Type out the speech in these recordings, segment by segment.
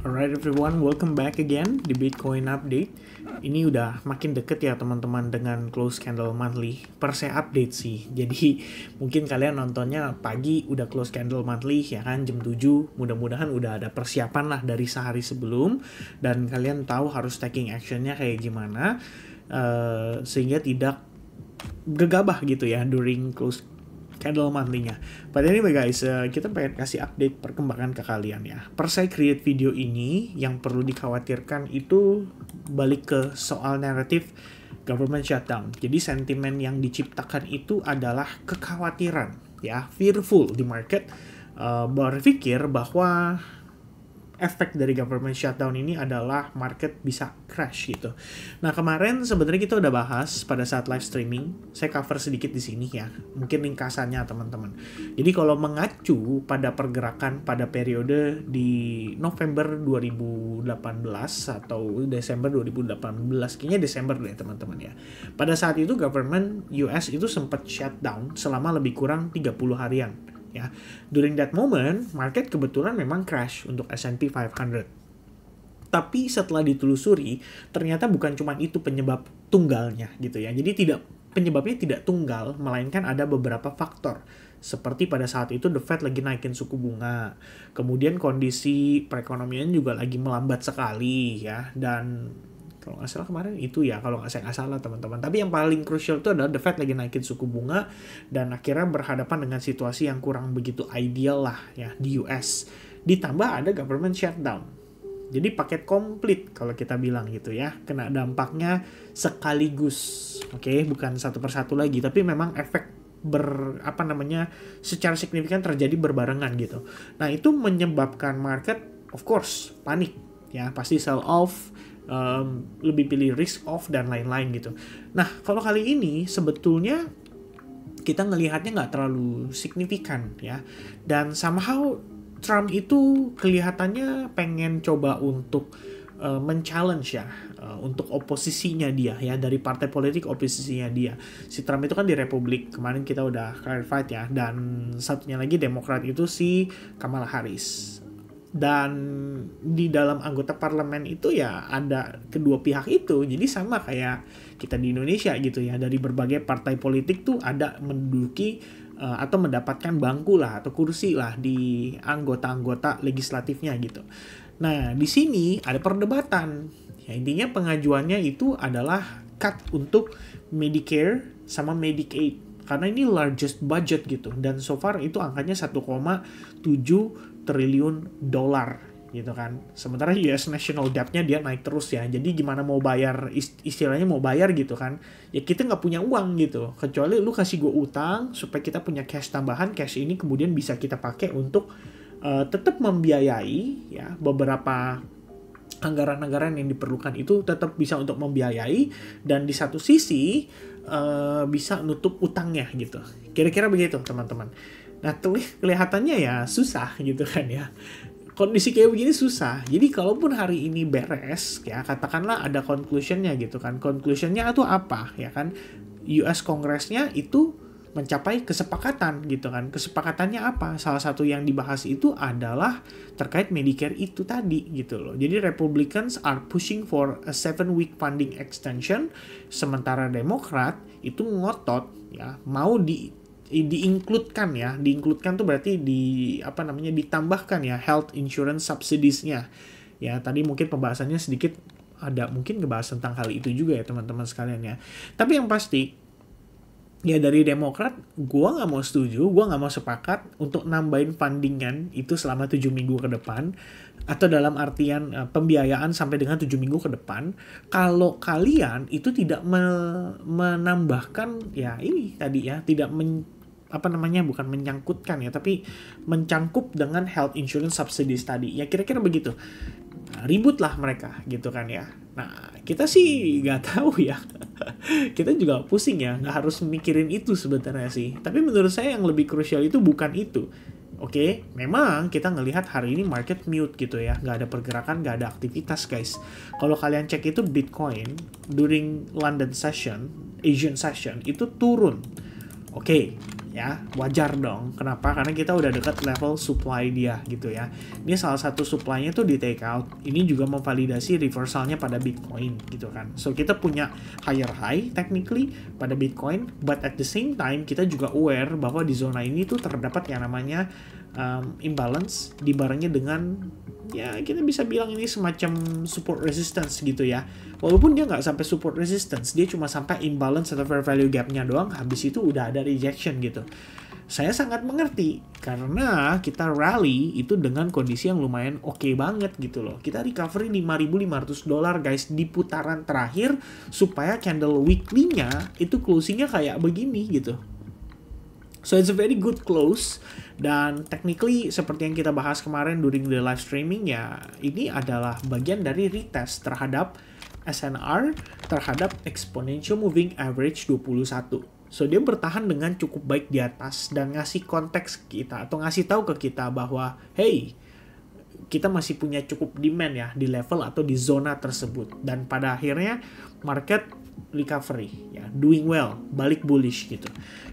Alright everyone, welcome back again di Bitcoin Update. Ini udah makin deket ya teman-teman dengan close candle monthly. Per saya update sih. Jadi mungkin kalian nontonnya pagi udah close candle monthly ya kan jam 7. Mudah-mudahan udah ada persiapan lah dari sehari sebelum. Dan kalian tahu harus taking actionnya kayak gimana. Sehingga tidak gegabah gitu ya during close candle monthly-nya. But anyway guys, kita pengen kasih update perkembangan ke kalian ya. Per saya create video ini, yang perlu dikhawatirkan itu balik ke soal naratif government shutdown. Jadi sentimen yang diciptakan itu adalah kekhawatiran ya, fearful di market, berpikir bahwa efek dari government shutdown ini adalah market bisa crash gitu. Nah kemarin sebenarnya kita udah bahas pada saat live streaming, saya cover sedikit di sini ya, mungkin ringkasannya teman-teman. Jadi kalau mengacu pada pergerakan pada periode di November 2018 atau Desember 2018, kayaknya Desember deh teman-teman ya. Pada saat itu government US itu sempat shutdown selama lebih kurang 30 harian. Ya, during that moment, market kebetulan memang crash untuk S&P 500. Tapi setelah ditelusuri, ternyata bukan cuma itu penyebab tunggalnya gitu ya. Jadi penyebabnya tidak tunggal, melainkan ada beberapa faktor. Seperti pada saat itu The Fed lagi naikin suku bunga. Kemudian kondisi perekonomian juga lagi melambat sekali ya. Dan kalau nggak salah kemarin itu ya, kalau saya nggak salah teman-teman. Tapi yang paling crucial itu adalah The Fed lagi naikin suku bunga dan akhirnya berhadapan dengan situasi yang kurang begitu ideal lah ya di US. Ditambah ada government shutdown. Jadi paket komplit kalau kita bilang gitu ya. Kena dampaknya sekaligus. Oke, bukan satu persatu lagi, tapi memang efek secara signifikan terjadi berbarengan gitu. Nah, itu menyebabkan market of course panik ya, pasti sell off, lebih pilih risk off dan lain-lain gitu. Nah kalau kali ini sebetulnya kita ngelihatnya nggak terlalu signifikan ya, dan somehow Trump itu kelihatannya pengen coba untuk men-challenge ya, untuk oposisinya dia ya, dari partai politik oposisinya dia. Si Trump itu kan di Republik, kemarin kita udah clarified ya, dan satunya lagi Demokrat itu si Kamala Harris. Dan di dalam anggota parlemen itu ya ada kedua pihak itu. Jadi sama kayak kita di Indonesia gitu ya. Dari berbagai partai politik tuh ada menduduki atau mendapatkan bangku lah atau kursi lah di anggota-anggota legislatifnya gitu. Nah di sini ada perdebatan. Ya, intinya pengajuannya itu adalah cut untuk Medicare sama Medicaid. Karena ini largest budget gitu. Dan so far itu angkanya 1,7 triliun dolar gitu kan. Sementara US national debt-nya dia naik terus ya. Jadi gimana mau bayar, istilahnya mau bayar gitu kan. Ya kita nggak punya uang gitu. Kecuali lu kasih gue utang supaya kita punya cash tambahan. Cash ini kemudian bisa kita pakai untuk tetap membiayai ya beberapa anggaran-anggaran yang diperlukan itu tetap bisa untuk membiayai, dan di satu sisi bisa nutup utangnya gitu. Kira-kira begitu teman-teman. Nah kelihatannya ya susah gitu kan ya. Kondisi kayak begini susah. Jadi kalaupun hari ini beres ya, katakanlah ada conclusionnya gitu kan. Conclusionnya itu apa ya kan. US Kongresnya itu mencapai kesepakatan gitu kan. Kesepakatannya apa? Salah satu yang dibahas itu adalah terkait Medicare itu tadi gitu loh. Jadi Republicans are pushing for a 7-week funding extension, sementara Demokrat itu ngotot ya mau diincludekan ya. Diincludekan tuh berarti ditambahkan ya health insurance subsidies-nya. Ya, tadi mungkin pembahasannya sedikit ada mungkin ngebahas tentang hal itu juga ya teman-teman sekalian ya. Tapi yang pasti ya dari Demokrat, gue nggak mau setuju, gue nggak mau sepakat untuk nambahin fundingan itu selama 7 minggu ke depan, atau dalam artian pembiayaan sampai dengan 7 minggu ke depan, kalau kalian itu tidak menambahkan ya ini tadi ya, tidak bukan menyangkutkan ya, tapi mencangkup dengan health insurance subsidies tadi. Ya kira-kira begitu. Nah, ribut lah mereka gitu kan ya. Nah kita sih nggak tahu ya. Kita juga pusing ya, nggak harus mikirin itu sebenarnya sih. Tapi menurut saya yang lebih krusial itu bukan itu. Oke, memang kita ngelihat hari ini market mute gitu ya, nggak ada pergerakan, nggak ada aktivitas guys. Kalau kalian cek itu Bitcoin during London session, Asian session itu turun. Oke, ya wajar dong. Kenapa? Karena kita udah dekat level supply dia gitu ya. Ini salah satu supply-nya tuh di take out. Ini juga memvalidasi reversalnya pada Bitcoin gitu kan. So kita punya higher high technically pada Bitcoin, but at the same time kita juga aware bahwa di zona ini tuh terdapat yang namanya imbalance dibarengi dengan ya kita bisa bilang ini semacam support resistance gitu ya. Walaupun dia nggak sampai support resistance, dia cuma sampai imbalance atau fair value gap-nya doang, habis itu udah ada rejection gitu. Saya sangat mengerti karena kita rally itu dengan kondisi yang lumayan oke banget gitu loh. Kita recovery $5.500 guys di putaran terakhir supaya candle weekly-nya itu closing-nya kayak begini gitu. So it's a very good close, dan technically seperti yang kita bahas kemarin during the live streaming ya, ini adalah bagian dari retest terhadap SNR terhadap exponential moving average 21. So dia bertahan dengan cukup baik di atas dan ngasih konteks kita atau ngasih tahu ke kita bahwa hey, kita masih punya cukup demand ya di level atau di zona tersebut, dan pada akhirnya market recovery ya, doing well, balik bullish gitu.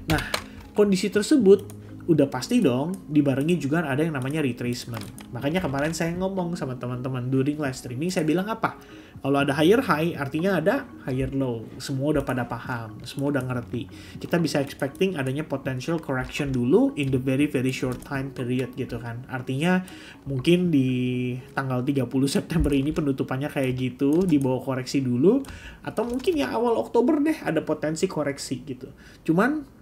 Nah, kondisi tersebut udah pasti dong dibarengi juga ada yang namanya retracement. Makanya kemarin saya ngomong sama teman-teman during live streaming, saya bilang apa? Kalau ada higher high artinya ada higher low. Semua udah pada paham, semua udah ngerti. Kita bisa expecting adanya potential correction dulu in the very very short time period gitu kan. Artinya mungkin di tanggal 30 September ini penutupannya kayak gitu, dibawa koreksi dulu, atau mungkin ya awal Oktober deh ada potensi koreksi gitu. Cuman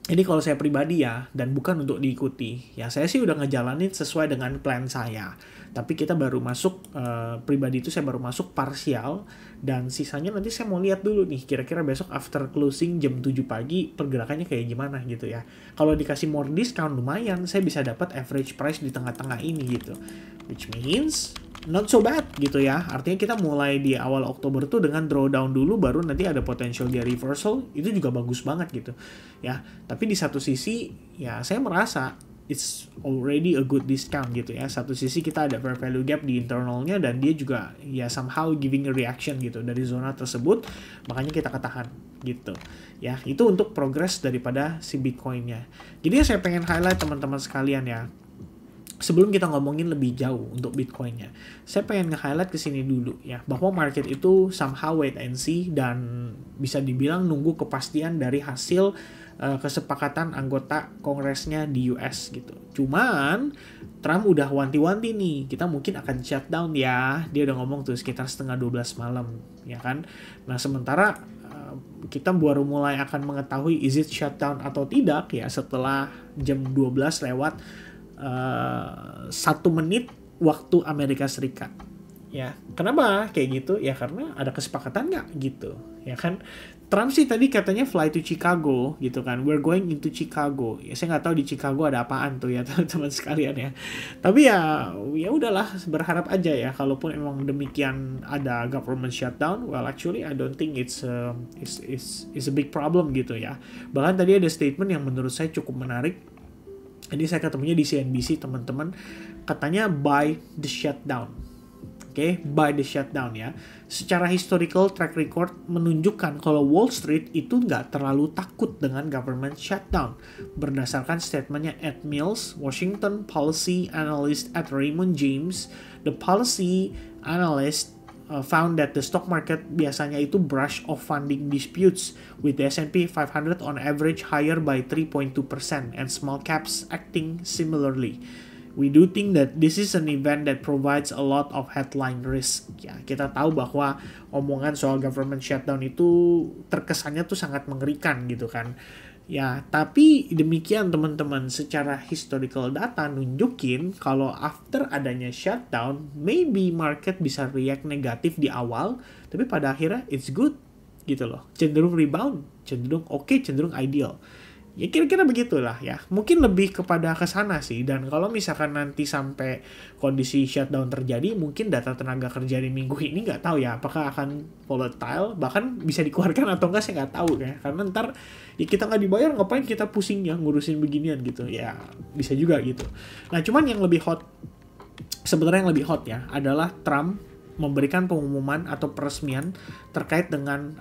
ini kalau saya pribadi ya, dan bukan untuk diikuti. Ya saya sih udah ngejalanin sesuai dengan plan saya. Tapi kita baru masuk, pribadi itu saya baru masuk parsial, dan sisanya nanti saya mau lihat dulu nih, kira-kira besok after closing jam 7 pagi, pergerakannya kayak gimana gitu ya. Kalau dikasih more discount lumayan, saya bisa dapat average price di tengah-tengah ini gitu. Which means not so bad gitu ya. Artinya kita mulai di awal Oktober tuh dengan drawdown dulu, baru nanti ada potential dia reversal, itu juga bagus banget gitu ya. Tapi di satu sisi ya saya merasa it's already a good discount gitu ya. Satu sisi kita ada fair value gap di internalnya, dan dia juga ya somehow giving a reaction gitu dari zona tersebut, makanya kita ketahan gitu ya. Itu untuk progress daripada si Bitcoin-nya. Jadi saya pengen highlight teman-teman sekalian ya, sebelum kita ngomongin lebih jauh untuk Bitcoin-nya, saya pengen nge-highlight ke sini dulu ya, bahwa market itu somehow wait and see, dan bisa dibilang nunggu kepastian dari hasil kesepakatan anggota kongresnya di US gitu. Cuman Trump udah wanti-wanti nih, kita mungkin akan shutdown ya. Dia udah ngomong tuh sekitar setengah 12 malam ya kan. Nah sementara kita baru mulai akan mengetahui is it shutdown atau tidak ya setelah jam 12 lewat 1 menit waktu Amerika Serikat ya. Kenapa kayak gitu ya? Karena ada kesepakatan nggak gitu ya kan. Trump sih tadi katanya fly to Chicago gitu kan, we're going into Chicago ya. Saya nggak tahu di Chicago ada apaan tuh ya teman-teman sekalian ya. Tapi ya udahlah, berharap aja ya kalaupun emang demikian ada government shutdown. Well actually I don't think it's a big problem gitu ya. Bahkan tadi ada statement yang menurut saya cukup menarik. Jadi saya ketemunya di CNBC teman-teman, katanya buy the shutdown. Oke, buy the shutdown ya. Secara historical track record menunjukkan kalau Wall Street itu nggak terlalu takut dengan government shutdown. Berdasarkan statementnya Ed Mills, Washington Policy Analyst at Raymond James, the policy analyst found that the stock market biasanya itu brush off funding disputes with the S&P 500 on average higher by 3.2% and small caps acting similarly. We do think that this is an event that provides a lot of headline risk. Ya, kita tahu bahwa omongan soal government shutdown itu terkesannya tuh sangat mengerikan gitu kan. Ya, tapi demikian teman-teman, secara historical data nunjukin kalau after adanya shutdown, maybe market bisa react negatif di awal, tapi pada akhirnya it's good gitu loh. Cenderung rebound, cenderung oke, cenderung ideal. Ya kira-kira begitulah ya. Mungkin lebih kepada ke sana sih. Dan kalau misalkan nanti sampai kondisi shutdown terjadi, mungkin data tenaga kerja di minggu ini nggak tahu ya apakah akan volatile, bahkan bisa dikeluarkan atau enggak saya nggak tahu ya. Karena ntar ya kita nggak dibayar, ngapain kita pusing ya ngurusin beginian gitu. Ya bisa juga gitu. Nah cuman yang lebih hot, sebenarnya yang lebih hot ya adalah Trump memberikan pengumuman atau peresmian terkait dengan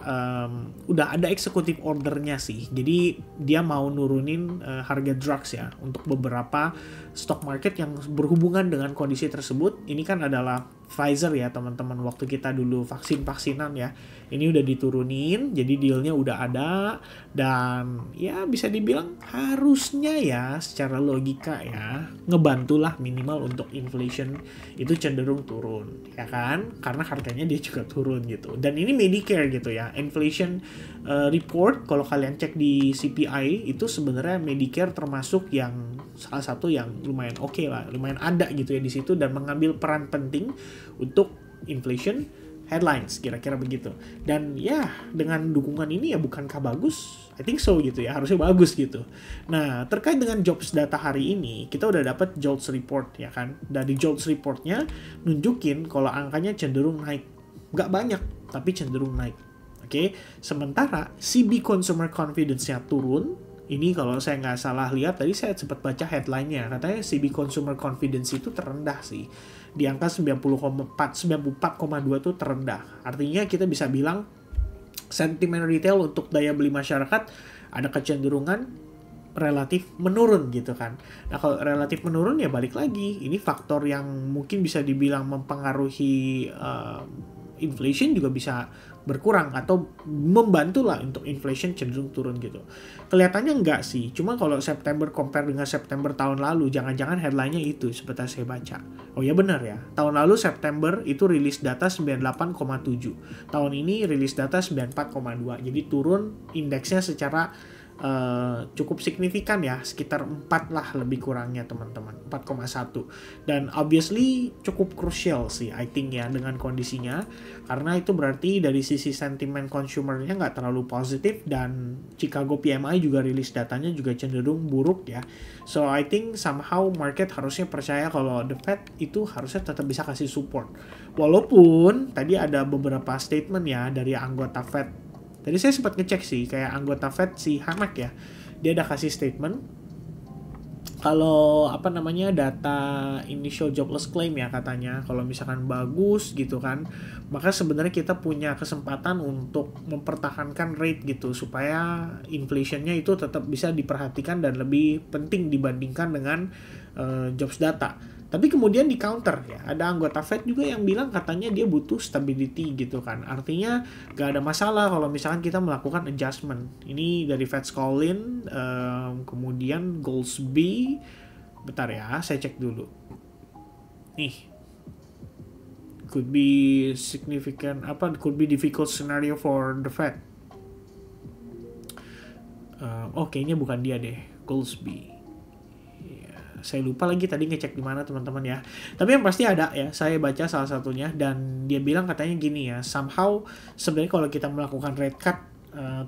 udah ada executive ordernya sih. Jadi dia mau nurunin harga drugs ya untuk beberapa stock market yang berhubungan dengan kondisi tersebut. Ini kan adalah Pfizer ya teman-teman, waktu kita dulu vaksin-vaksinan ya. Ini udah diturunin, jadi dealnya udah ada, dan ya bisa dibilang harusnya ya secara logika ya ngebantulah minimal untuk inflation itu cenderung turun ya kan, karena harganya dia juga turun gitu. Dan ini Medicare gitu ya, inflation report kalau kalian cek di CPI itu sebenarnya Medicare termasuk yang salah satu yang lumayan oke lah, lumayan ada gitu ya di situ, dan mengambil peran penting untuk inflation headlines, kira-kira begitu. Dan ya dengan dukungan ini ya bukankah bagus? I think so gitu ya, harusnya bagus gitu. Nah terkait dengan jobs data hari ini, kita udah dapat jobs report ya kan. Dari jobs reportnya nunjukin kalau angkanya cenderung naik, nggak banyak tapi cenderung naik. Oke, sementara CB Consumer Confidence-nya turun. Ini kalau saya nggak salah lihat, tadi saya sempat baca headline-nya, katanya CB Consumer Confidence itu terendah sih. Di angka 94,2 itu terendah. Artinya kita bisa bilang sentimen retail untuk daya beli masyarakat ada kecenderungan relatif menurun gitu kan. Nah kalau relatif menurun ya balik lagi, ini faktor yang mungkin bisa dibilang mempengaruhi inflation juga bisa berkurang atau membantu lah untuk inflation cenderung turun gitu. Kelihatannya enggak sih, cuma kalau September compare dengan September tahun lalu, jangan-jangan headline-nya itu seperti saya baca. Oh ya benar ya, tahun lalu September itu rilis data 98,7, tahun ini rilis data 94,2, jadi turun indeksnya secara cukup signifikan ya, sekitar 4 lah lebih kurangnya teman-teman, 4,1. Dan obviously cukup crucial sih I think ya dengan kondisinya, karena itu berarti dari sisi sentimen consumernya nggak terlalu positif, dan Chicago PMI juga rilis datanya juga cenderung buruk ya. So I think somehow market harusnya percaya kalau the Fed itu harusnya tetap bisa kasih support, walaupun tadi ada beberapa statement ya dari anggota Fed. Tadi saya sempat ngecek sih, kayak anggota Fed si Hamak ya, dia ada kasih statement kalau data initial jobless claim ya katanya, kalau misalkan bagus gitu kan, maka sebenarnya kita punya kesempatan untuk mempertahankan rate gitu supaya inflationnya itu tetap bisa diperhatikan dan lebih penting dibandingkan dengan jobs data. Tapi kemudian di counter ya, ada anggota Fed juga yang bilang katanya dia butuh stability gitu kan. Artinya gak ada masalah kalau misalkan kita melakukan adjustment. Ini dari Fed Collins, kemudian Goolsbee. Bentar ya, saya cek dulu. Nih, could be significant, could be difficult scenario for the Fed. Kayaknya bukan dia deh, Goolsbee. Saya lupa lagi tadi ngecek di mana teman-teman ya. Tapi yang pasti ada ya, saya baca salah satunya, dan dia bilang katanya gini ya, somehow sebenarnya kalau kita melakukan rate cut,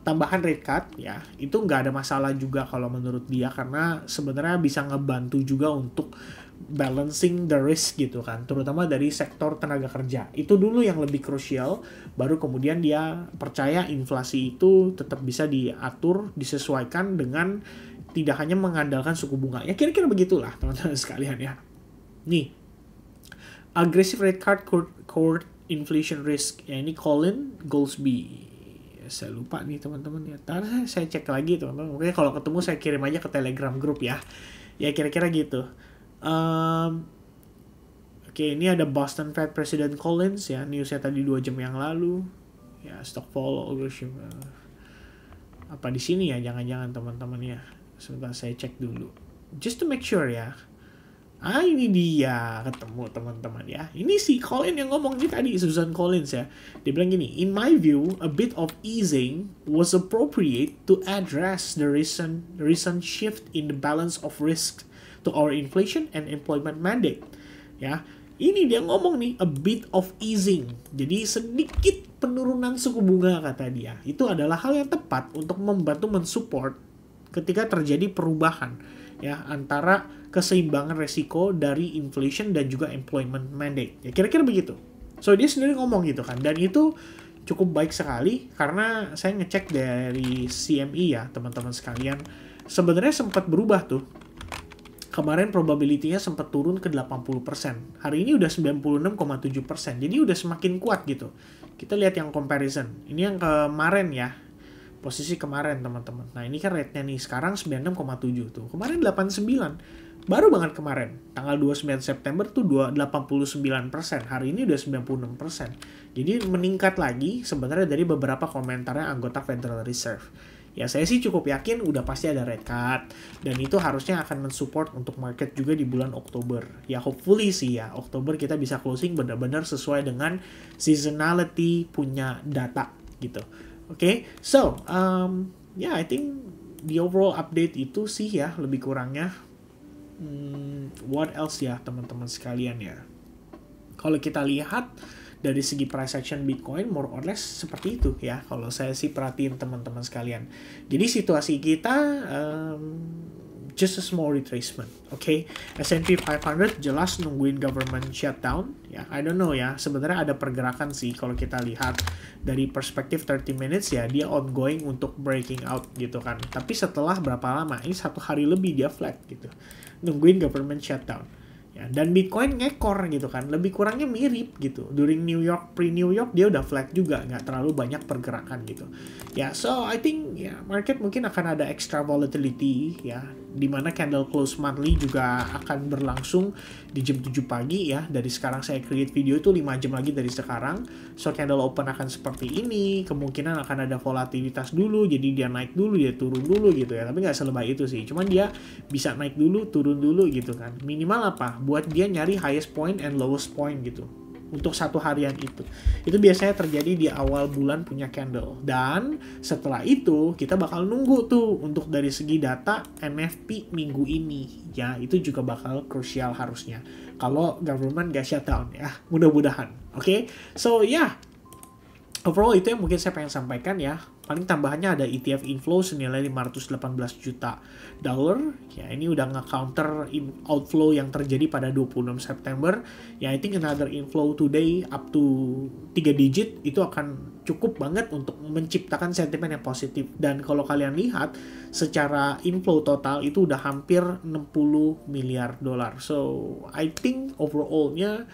tambahan rate cut ya, itu nggak ada masalah juga kalau menurut dia, karena sebenarnya bisa ngebantu juga untuk balancing the risk gitu kan, terutama dari sektor tenaga kerja. Itu dulu yang lebih krusial, baru kemudian dia percaya inflasi itu tetap bisa diatur, disesuaikan dengan tidak hanya mengandalkan suku bunga. Ya kira-kira begitulah teman-teman sekalian ya. Nih, aggressive rate cut court inflation risk. Ya ini Colin Goolsbee. Saya lupa nih teman-teman ya. Ntar saya cek lagi teman-teman. Mungkin kalau ketemu saya kirim aja ke Telegram group ya. Ya kira-kira gitu. Oke, ini ada Boston Fed President Collins ya. Newsnya tadi 2 jam yang lalu. Ya, stock follow apa di sini ya? Jangan-jangan teman-teman ya. Sebentar saya cek dulu. Just to make sure ya. Ini dia ketemu teman-teman ya. Ini si Collins yang ngomong nih tadi, Susan Collins ya. Dia bilang gini, in my view, a bit of easing was appropriate to address the recent shift in the balance of risk to our inflation and employment mandate. Ya, ini dia ngomong nih, a bit of easing. Jadi sedikit penurunan suku bunga kata dia. Itu adalah hal yang tepat untuk membantu mensupport ketika terjadi perubahan ya antara keseimbangan resiko dari inflation dan juga employment mandate. Ya kira-kira begitu. So dia sendiri ngomong gitu kan, dan itu cukup baik sekali karena saya ngecek dari CME ya teman-teman sekalian. Sebenarnya sempat berubah tuh Kemarin probability-nya sempat turun ke 80%. Hari ini udah 96,7%. Jadi udah semakin kuat gitu. Kita lihat yang comparison. Ini yang kemarin ya. Posisi kemarin teman-teman. Nah ini kan rate-nya nih. Sekarang 96,7 tuh. Kemarin 89. Baru banget kemarin. Tanggal 29 September tuh 89%. Hari ini udah 96%. Jadi meningkat lagi sebenarnya dari beberapa komentarnya anggota Federal Reserve. Ya saya sih cukup yakin udah pasti ada rate cut. Dan itu harusnya akan mensupport untuk market juga di bulan Oktober. Ya hopefully sih ya, Oktober kita bisa closing benar-benar sesuai dengan seasonality punya data gitu. Oke, so yeah, I think the overall update itu sih ya lebih kurangnya. What else ya teman-teman sekalian ya. Kalau kita lihat dari segi price action Bitcoin more or less seperti itu ya kalau saya sih perhatiin teman-teman sekalian. Jadi situasi kita just a small retracement, okay? S&P 500 jelas nungguin government shutdown ya. I don't know ya, sebenarnya ada pergerakan sih kalau kita lihat dari perspektif 30 minutes ya, dia ongoing untuk breaking out gitu kan. Tapi setelah berapa lama? Ini 1 hari lebih dia flat gitu. Nungguin government shutdown. Ya, dan Bitcoin ngekor gitu kan, lebih kurangnya mirip gitu. During New York, pre-New York dia udah flat juga, nggak terlalu banyak pergerakan gitu. Ya, so I think ya market mungkin akan ada extra volatility ya, dimana candle close monthly juga akan berlangsung di jam 7 pagi ya. Dari sekarang saya create video itu 5 jam lagi dari sekarang. So candle open akan seperti ini, kemungkinan akan ada volatilitas dulu, jadi dia naik dulu, dia turun dulu gitu ya. Tapi nggak selebay itu sih, cuman dia bisa naik dulu, turun dulu gitu kan. Minimal apa? Buat dia nyari highest point and lowest point gitu untuk 1 harian itu biasanya terjadi di awal bulan punya candle. Dan setelah itu kita bakal nunggu tuh untuk dari segi data NFP minggu ini ya, itu juga bakal krusial harusnya kalau government gak shutdown ya, mudah-mudahan. Oke, so ya overall itu yang mungkin saya pengen sampaikan ya. Paling tambahannya ada ETF inflow senilai 518 juta dollar. Ya ini udah nge-counter outflow yang terjadi pada 26 September. Ya I think another inflow today up to 3 digit itu akan cukup banget untuk menciptakan sentimen yang positif. Dan kalau kalian lihat secara inflow total itu udah hampir 60 miliar dolar. So I think overall-nya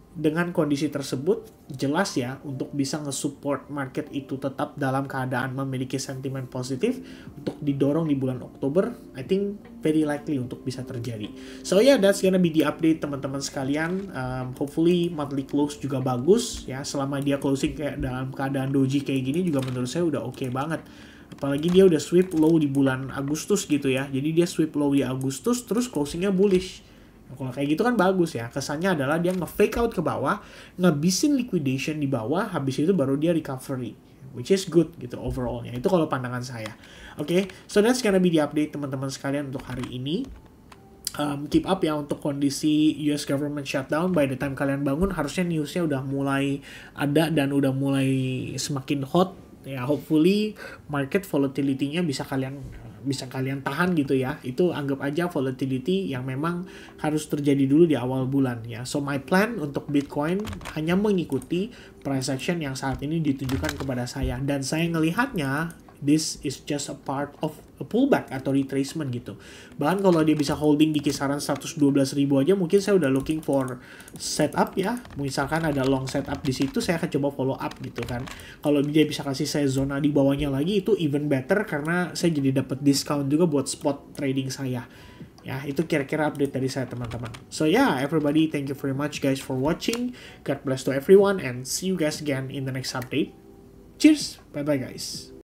dengan kondisi tersebut jelas ya untuk bisa nge-support market itu tetap dalam keadaan memiliki sentimen positif untuk didorong di bulan Oktober. I think very likely untuk bisa terjadi. So yeah, that's gonna be the update teman-teman sekalian. Hopefully monthly close juga bagus ya, selama dia closing kayak dalam keadaan doji kayak gini juga menurut saya udah oke banget. Apalagi dia udah sweep low di bulan Agustus gitu ya. Jadi dia sweep low di Agustus terus closingnya bullish. Kalau kayak gitu kan bagus ya. Kesannya adalah dia nge-fake out ke bawah, ngabisin liquidation di bawah, habis itu baru dia recovery. Which is good gitu overall-nya. Itu kalau pandangan saya. Oke, so that's gonna be the update teman-teman sekalian untuk hari ini. Keep up ya untuk kondisi US government shutdown. By the time kalian bangun harusnya newsnya udah mulai ada dan udah mulai semakin hot. Ya hopefully market volatility-nya bisa kalian tahan gitu ya. Itu anggap aja volatility yang memang harus terjadi dulu di awal bulan ya. So my plan untuk Bitcoin hanya mengikuti price action yang saat ini ditujukan kepada saya, dan saya ngelihatnya this is just a part of a pullback atau retracement gitu. Bahkan kalau dia bisa holding di kisaran 112.000 aja, mungkin saya udah looking for setup ya. Misalkan ada long setup di situ, saya akan coba follow up gitu kan. Kalau dia bisa kasih saya zona di bawahnya lagi, itu even better karena saya jadi dapat discount juga buat spot trading saya. Ya, itu kira-kira update dari saya teman-teman. So yeah, everybody, thank you very much guys for watching. God bless to everyone and see you guys again in the next update. Cheers, bye-bye guys.